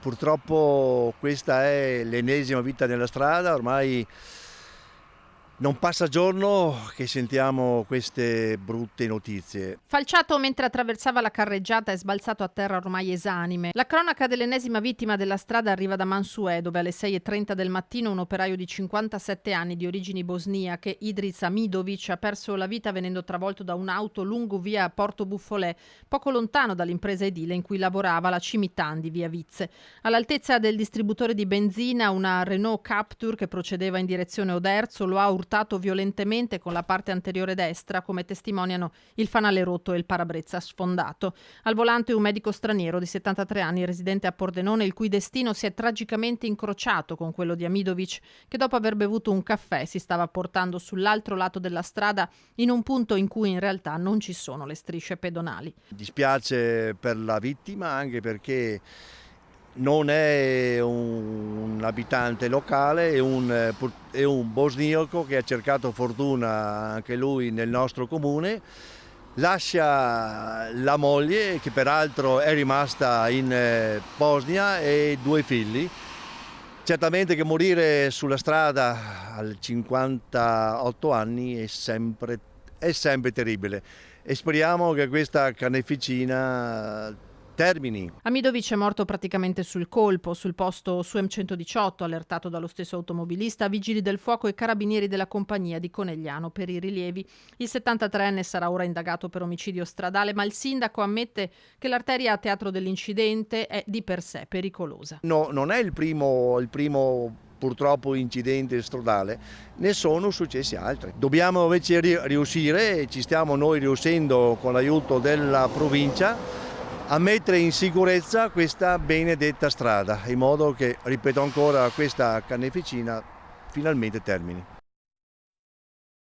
Purtroppo questa è l'ennesima vita nella strada, ormai non passa giorno che sentiamo queste brutte notizie. Falciato mentre attraversava la carreggiata è sbalzato a terra ormai esanime. La cronaca dell'ennesima vittima della strada arriva da Mansuè, dove alle 6:30 del mattino un operaio di 57 anni di origini bosniache, Idris Amidovic, ha perso la vita venendo travolto da un'auto lungo via Porto Buffolè, poco lontano dall'impresa edile in cui lavorava, la Cimitan di via Vizze. All'altezza del distributore di benzina, una Renault Captur che procedeva in direzione Oderzo lo ha urtato violentemente con la parte anteriore destra, come testimoniano il fanale rotto e il parabrezza sfondato. Al volante un medico straniero di 73 anni residente a Pordenone, il cui destino si è tragicamente incrociato con quello di Amidovic, che dopo aver bevuto un caffè si stava portando sull'altro lato della strada in un punto in cui in realtà non ci sono le strisce pedonali. Dispiace per la vittima anche perché non è un abitante locale, è un bosniaco che ha cercato fortuna anche lui nel nostro comune. Lascia la moglie, che peraltro è rimasta in Bosnia, e 2 figli. Certamente che morire sulla strada a 58 anni è sempre terribile e speriamo che questa carneficina termini. Amidovic è morto praticamente sul colpo, sul posto su M118, allertato dallo stesso automobilista, vigili del fuoco e carabinieri della compagnia di Conegliano per i rilievi. Il 73enne sarà ora indagato per omicidio stradale, ma il sindaco ammette che l'arteria a teatro dell'incidente è di per sé pericolosa. No, non è il primo purtroppo incidente stradale, ne sono successi altri. Dobbiamo invece riuscire, e ci stiamo noi riuscendo con l'aiuto della provincia, a mettere in sicurezza questa benedetta strada, in modo che, ripeto ancora, questa carneficina finalmente termini.